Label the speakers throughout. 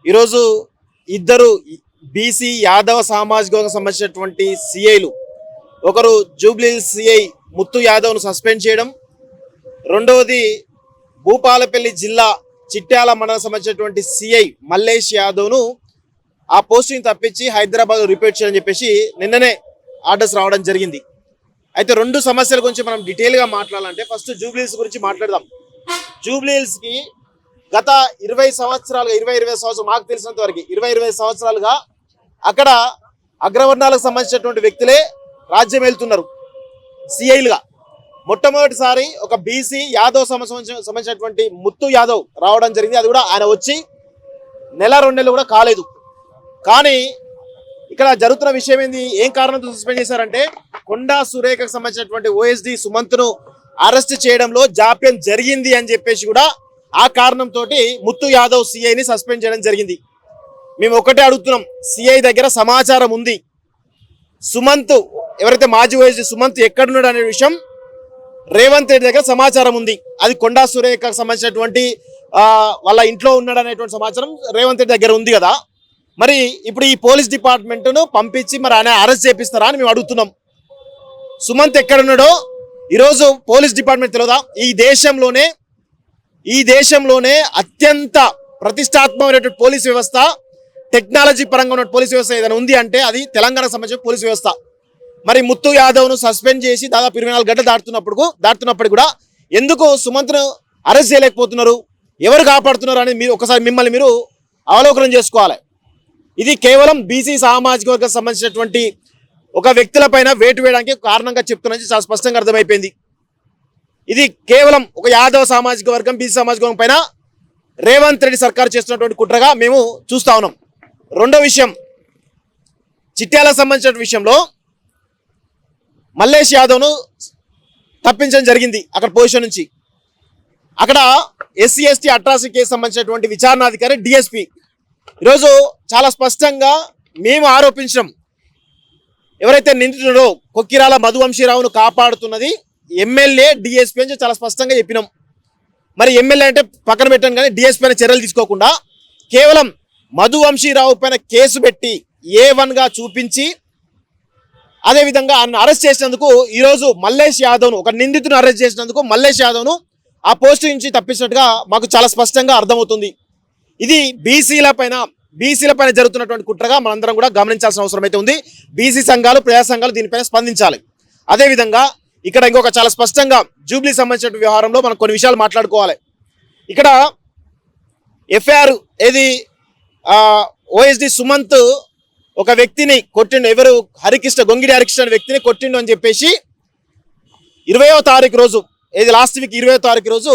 Speaker 1: ఈరోజు ఇద్దరు బీసీ యాదవ సామాజిక వర్గం సంబంధించినటువంటి సిఐలు, ఒకరు జూబ్లీ సిఐ ముత్తు యాదవ్ను సస్పెండ్ చేయడం, రెండవది భూపాలపల్లి జిల్లా చిట్యాల మండలం సంబంధించినటువంటి సిఐ మల్లేష్ యాదవ్ను ఆ పోస్టింగ్ తప్పించి హైదరాబాద్ రిపీట్ చేయని చెప్పేసి నిన్ననే ఆర్డర్స్ రావడం జరిగింది. అయితే రెండు సమస్యల గురించి మనం డీటెయిల్గా మాట్లాడాలంటే ఫస్ట్ జూబ్లీహిల్స్ గురించి మాట్లాడదాం. జూబ్లీహిల్స్కి గత 20 సంవత్సరాలుగా 20 సంవత్సరాలు మాకు తెలిసినంత వరకు 20 సంవత్సరాలుగా అక్కడ అగ్రవర్ణాలకు సంబంధించినటువంటి వ్యక్తులే రాజ్యం వెళ్తున్నారు సిఐలుగా. మొట్టమొదటిసారి ఒక బీసీ యాదవ్ సంబంధించినటువంటి ముత్తు యాదవ్ రావడం జరిగింది. అది కూడా ఆయన వచ్చి నెల 2 నెలలు కూడా కాలేదు. కానీ ఇక్కడ జరుగుతున్న విషయం ఏంది, ఏం కారణంతో సస్పెండ్ చేశారంటే కొండా సురేఖకు సంబంధించినటువంటి ఓఎస్డి సుమంత్ను అరెస్ట్ చేయడంలో జాప్యం జరిగింది అని చెప్పేసి కూడా ఆ కారణంతో ముత్తు యాదవ్ సిఐని సస్పెండ్ చేయడం జరిగింది. మేము ఒకటే అడుగుతున్నాం, సిఐ దగ్గర సమాచారం ఉంది, సుమంత్ ఎవరైతే మాజీ ఓఎస్డి సుమంత్ ఎక్కడున్నాడు అనే విషయం రేవంత్ రెడ్డి దగ్గర సమాచారం ఉంది. అది కొండా సురేఖకు సంబంధించినటువంటి వాళ్ళ ఇంట్లో ఉన్నాడు అనేటువంటి సమాచారం రేవంత్ రెడ్డి దగ్గర ఉంది కదా. మరి ఇప్పుడు ఈ పోలీస్ డిపార్ట్మెంట్ను పంపించి మరి ఆయన అరెస్ట్ చేపిస్తారా అని మేము అడుగుతున్నాం. సుమంత్ ఎక్కడున్నాడో ఈరోజు పోలీస్ డిపార్ట్మెంట్ తెలియదా? ఈ దేశంలోనే అత్యంత ప్రతిష్టాత్మకమైనటువంటి పోలీస్ వ్యవస్థ, టెక్నాలజీ పరంగా ఉన్న పోలీస్ వ్యవస్థ ఏదైనా ఉంది అంటే అది తెలంగాణకు సంబంధించిన పోలీస్ వ్యవస్థ. మరి ముత్తు యాదవ్ను సస్పెండ్ చేసి దాదాపు 24 గంటలు దాటుతున్నప్పుడు కూడా ఎందుకు సుమంత్ను అరెస్ట్ చేయలేకపోతున్నారు, ఎవరు కాపాడుతున్నారు అని మీరు ఒకసారి మిమ్మల్ని మీరు అవలోకనం చేసుకోవాలి. ఇది కేవలం బీసీ సామాజిక వర్గం సంబంధించినటువంటి ఒక వ్యక్తులపైన వేటు వేయడానికి కారణంగా చెప్తున్నది చాలా స్పష్టంగా అర్థమైపోయింది. ఇది కేవలం ఒక యాదవ సామాజిక వర్గం బీసీ సామాజిక వర్గం పైన రేవంత్ రెడ్డి సర్కారు చేస్తున్నటువంటి కుట్రగా మేము చూస్తా ఉన్నాం. రెండో విషయం, చిట్యాలకు సంబంధించిన విషయంలో మల్లేష్ యాదవ్ను తప్పించడం జరిగింది అక్కడ పొజిషన్ నుంచి. అక్కడ ఎస్సీ ఎస్టీ అట్రాసిటీ కేసు సంబంధించినటువంటి విచారణాధికారి డిఎస్పీ ఈరోజు చాలా స్పష్టంగా మేము ఆరోపించడం, ఎవరైతే నిందితుడో కొక్కిరాల మధువంశీరావును కాపాడుతున్నది ఎమ్మెల్యే డిఎస్పీ అని చాలా స్పష్టంగా చెప్పినాం. మరి ఎమ్మెల్యే అంటే పక్కన పెట్టాను, కానీ డిఎస్పీ పైన చర్యలు తీసుకోకుండా కేవలం మధువంశీరావు పైన కేసు పెట్టి A1గా చూపించి అదేవిధంగా ఆయన అరెస్ట్ చేసినందుకు ఈరోజు మల్లేష్ యాదవ్ను, ఒక నిందితుని అరెస్ట్ చేసినందుకు మల్లేష్ యాదవ్ను ఆ పోస్టు నుంచి తప్పించినట్టుగా మాకు చాలా స్పష్టంగా అర్థమవుతుంది. ఇది బీసీల పైన జరుగుతున్నటువంటి కుట్రగా మనందరం కూడా గమనించాల్సిన అవసరం అయితే ఉంది. బీసీ సంఘాలు, ప్రజా సంఘాలు దీనిపైన స్పందించాలి. అదేవిధంగా ఇక్కడ ఇంకొక చాలా స్పష్టంగా జూబ్లీ సంబంధించిన వ్యవహారంలో మనం కొన్ని విషయాలు మాట్లాడుకోవాలి. ఇక్కడ ఎఫ్ఐఆర్ ఏది ఓఎస్డి సుమంత్ ఒక వ్యక్తిని కొట్టిండు, ఎవరు గొంగిడి హరికృష్ణ అనే వ్యక్తిని కొట్టిండు అని చెప్పేసి 20వ తారీఖు రోజు, ఏది లాస్ట్ వీక్ 20వ తారీఖు రోజు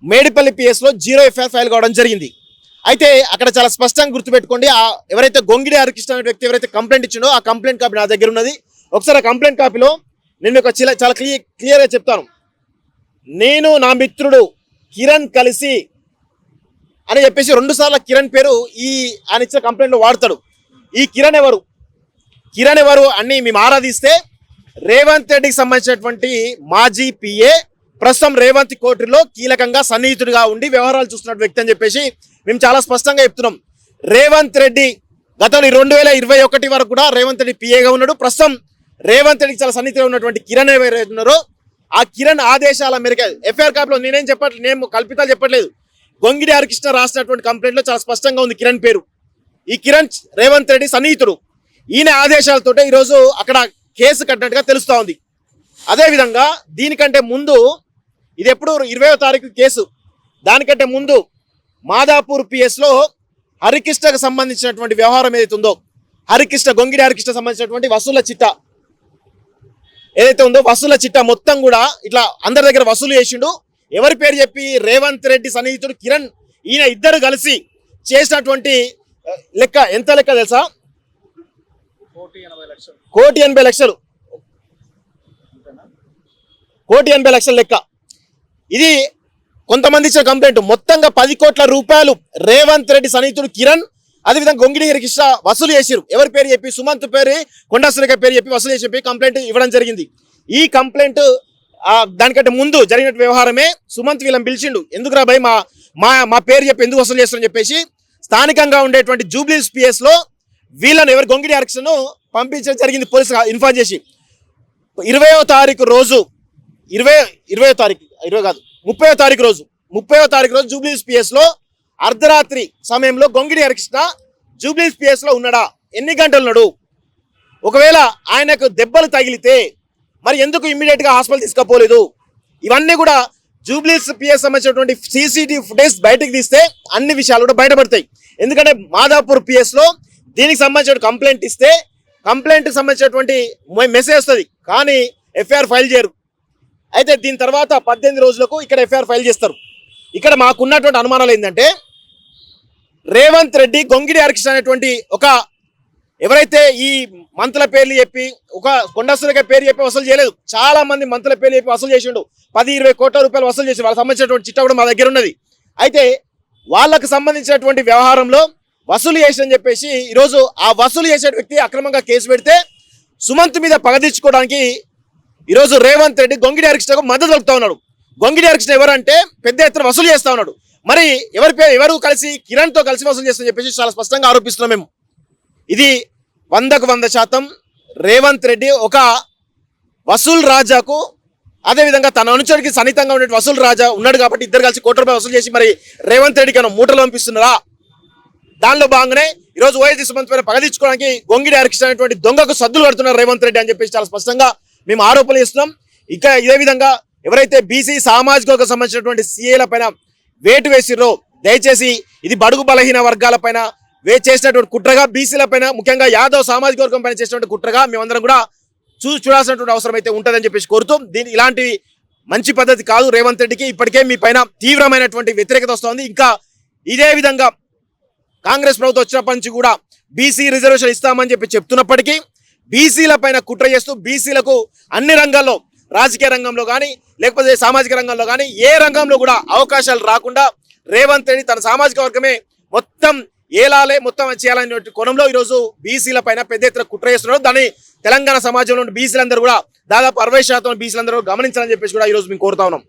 Speaker 1: మేడిపల్లి పిఎస్లో 0 ఎఫ్ఐఆర్ ఫైల్ కావడం జరిగింది. అయితే అక్కడ చాలా స్పష్టంగా గుర్తుపెట్టుకోండి, ఎవరైతే గొంగిడి హరికృష్ణ అనే వ్యక్తి ఎవరైతే కంప్లైంట్ ఇచ్చిండో ఆ కంప్లైంట్ కాపీ నా దగ్గర ఉన్నది. ఒకసారి ఆ కంప్లైంట్ కాపీలో నేను ఒక చాలా క్లియర్గా చెప్తాను. నేను నా మిత్రుడు కిరణ్ కలిసి అని చెప్పేసి 2 సార్లు కిరణ్ పేరు ఆయన ఇచ్చిన కంప్లైంట్లో వాడతాడు. ఈ కిరణ్ ఎవరు అని మేము ఆరాధిస్తే రేవంత్ రెడ్డికి సంబంధించినటువంటి మాజీ పిఏ, ప్రస్తుతం రేవంత్ కోర్టులో కీలకంగా సన్నిహితుడిగా ఉండి వ్యవహారాలు చూస్తున్న వ్యక్తి అని చెప్పేసి మేము చాలా స్పష్టంగా చెప్తున్నాం. రేవంత్ రెడ్డి గతంలో 2021 వరకు కూడా రేవంత్ రెడ్డి పిఏగా ఉన్నాడు. ప్రస్తుతం రేవంత్ రెడ్డికి చాలా సన్నిహితుగా ఉన్నటువంటి కిరణ్ ఎవరైతే ఉన్నారో ఆ కిరణ్ ఆదేశాల మేరకు ఎఫ్ఐఆర్ కాపీలో నేను కల్పితాలు చెప్పట్లేదు, గొంగిడి హరికృష్ణ రాసినటువంటి కంప్లైంట్లో చాలా స్పష్టంగా ఉంది కిరణ్ పేరు. ఈ కిరణ్ రేవంత్ రెడ్డి సన్నిహితుడు. ఈయన ఆదేశాలతో ఈరోజు అక్కడ కేసు కట్టినట్టుగా తెలుస్తూ ఉంది. అదేవిధంగా దీనికంటే ముందు, ఇది ఎప్పుడు 20వ తారీఖు కేసు, దానికంటే ముందు మాదాపూర్ పిఎస్లో హరికృష్ణకు సంబంధించినటువంటి వ్యవహారం ఏదైతే ఉందో, గొంగిడి హరికృష్ణ సంబంధించినటువంటి వసూళ్ల చిట్టా ఏదైతే ఉందో, వసూళ్ల చిట్టా మొత్తం కూడా ఇట్లా అందరి దగ్గర వసూలు చేసిండు. ఎవరి పేరు చెప్పి? రేవంత్ రెడ్డి సన్నిహితుడు కిరణ్, ఈయన ఇద్దరు కలిసి చేసినటువంటి లెక్క ఎంత లెక్క తెలుసా? 1,80,00,000 1,80,00,000 లెక్క. ఇది కొంతమంది ఇచ్చిన కంప్లైంట్. మొత్తంగా 10 కోట్ల రూపాయలు రేవంత్ రెడ్డి సన్నిహితుడు కిరణ్, అదేవిధంగా గొంగిడి హరికృష్ణ వసూలు చేసిరు. ఎవరి పేరు చెప్పి? సుమంత్ పేరు, కొండా సురేఖ పేరు చెప్పి వసూలు చేసి చెప్పి కంప్లైంట్ ఇవ్వడం జరిగింది. ఈ కంప్లైంట్ దానికంటే ముందు జరిగిన వ్యవహారమే సుమంత్ వీళ్ళని పిలిచిండు. ఎందుకురా భయ్ మా పేరు చెప్పి ఎందుకు వసూలు చేస్తారని చెప్పేసి స్థానికంగా ఉండేటువంటి జూబ్లీస్ పిఎస్ లో వీళ్ళను ఎవరు గొంగిడి హరికృష్ణను పంపించడం జరిగింది పోలీసు ఇన్ఫార్మ్ చేసి 20వ తారీఖు రోజు 20వ తారీఖు 20 కాదు 30వ తారీఖు రోజు 30వ తారీఖు రోజు జూబ్లీస్ పిఎస్ లో అర్ధరాత్రి సమయంలో గొంగిడి హరికృష్ణ జూబ్లీస్ పిఎస్ లో ఉన్నాడా, ఎన్ని గంటలు ఉన్నాడు, ఒకవేళ ఆయనకు దెబ్బలు తగిలితే మరి ఎందుకు ఇమ్మీడియట్ గా హాస్పిటల్ తీసుకుపోలేదు, ఇవన్నీ కూడా జూబ్లీస్ పిఎస్ సంబంధించినటువంటి సీసీటీవీ ఫుటేజ్ బయటకు తీస్తే అన్ని విషయాలు కూడా బయటపడతాయి. ఎందుకంటే మాదాపూర్ పిఎస్ లో దీనికి సంబంధించిన కంప్లైంట్ ఇస్తే కంప్లైంట్ సంబంధించినటువంటి మెసేజ్ వస్తుంది, కానీ ఎఫ్ఐఆర్ ఫైల్ చేయరు. అయితే దీని తర్వాత 18 రోజులకు ఇక్కడ ఎఫ్ఐఆర్ ఫైల్ చేస్తారు. ఇక్కడ మాకున్నటువంటి అనుమానాలు ఏంటంటే రేవంత్ రెడ్డి గొంగిడి హరికృష్ణ అనేటువంటి ఒక ఎవరైతే ఈ మంత్రుల పేర్లు చెప్పి ఒక కొండసులకి పేరు చెప్పి వసూలు చేయలేదు, చాలా మంది మంత్రుల పేర్లు చెప్పి వసూలు చేసిండు, 10-20 కోట్ల రూపాయలు వసూలు చేసి వాళ్ళకి సంబంధించినటువంటి చిట్టా కూడా మా దగ్గర ఉన్నది. అయితే వాళ్ళకు సంబంధించినటువంటి వ్యవహారంలో వసూలు చేసిందని చెప్పేసి ఈరోజు ఆ వసూలు చేసే వ్యక్తి అక్రమంగా కేసు పెడితే సుమంత్ మీద పగదీర్చుకోవడానికి ఈరోజు రేవంత్ రెడ్డి గొంగిడి హరికృష్ణకు మద్దతు పలుకుతా ఉన్నాడు. గొంగిడి హరికృష్ణ ఎవరంటే పెద్ద ఎత్తున వసూలు చేస్తా ఉన్నాడు. మరి ఎవరు కలిసి కిరణ్ తో కలిసి వసూలు చేస్తారని చెప్పేసి చాలా స్పష్టంగా ఆరోపిస్తున్నాం మేము. ఇది 100% రేవంత్ రెడ్డి ఒక వసూల్ రాజాకు, అదేవిధంగా తన అనుచరుడికి సన్నిహితంగా ఉండే వసూల్ రాజా ఉన్నాడు కాబట్టి ఇద్దరు కలిసి కోట్ల రూపాయలు వసూలు చేసి మరి రేవంత్ రెడ్డికి మూటలు పంపిస్తున్నారా. దానిలో భాగంగానే ఈరోజు ఓఎస్డీ సుమంత్ పైన పగదీర్చుకోవడానికి గొంగిడి హరికృష్ణ అనేటువంటి దొంగకు సద్దులు కడుతున్నారు రేవంత్ రెడ్డి అని చెప్పేసి చాలా స్పష్టంగా మేము ఆరోపణలు చేస్తున్నాం. ఇంకా ఇదే విధంగా ఎవరైతే బీసీ సామాజిక వర్గం సంబంధించినటువంటి సీఏల పైన వేటు వేసిర్రో దయచేసి ఇది బడుగు బలహీన వర్గాల పైన చేసినటువంటి కుట్రగా, బీసీల పైన ముఖ్యంగా యాదవ్ సామాజిక వర్గం పైన చేసినటువంటి కుట్రగా మేమందరం కూడా చూడాల్సినటువంటి అవసరం అయితే ఉంటుందని చెప్పేసి కోరుతూ, ఇలాంటి మంచి పద్ధతి కాదు రేవంత్ రెడ్డికి. ఇప్పటికే మీ పైన తీవ్రమైనటువంటి వ్యతిరేకత వస్తోంది. ఇంకా ఇదే విధంగా కాంగ్రెస్ ప్రభుత్వం వచ్చినప్పటి నుంచి కూడా బీసీ రిజర్వేషన్ ఇస్తామని చెప్పి చెప్తున్నప్పటికీ బీసీల పైన కుట్ర చేస్తూ బీసీలకు అన్ని రంగాల్లో, రాజకీయ రంగంలో కానీ లేకపోతే సామాజిక రంగంలో కానీ ఏ రంగంలో కూడా అవకాశాలు రాకుండా రేవంత్ రెడ్డి తన సామాజిక వర్గమే మొత్తం ఏలాలే మొత్తం చేయాలనే కోణంలో ఈరోజు బీసీల పైన పెద్ద ఎత్తున కుట్ర చేస్తున్నారు. దాన్ని తెలంగాణ సమాజంలో బీసీలందరూ కూడా దాదాపు 60% బీసీలందరూ గమనించాలని చెప్పేసి కూడా ఈరోజు మేము కోరుతా ఉన్నాం.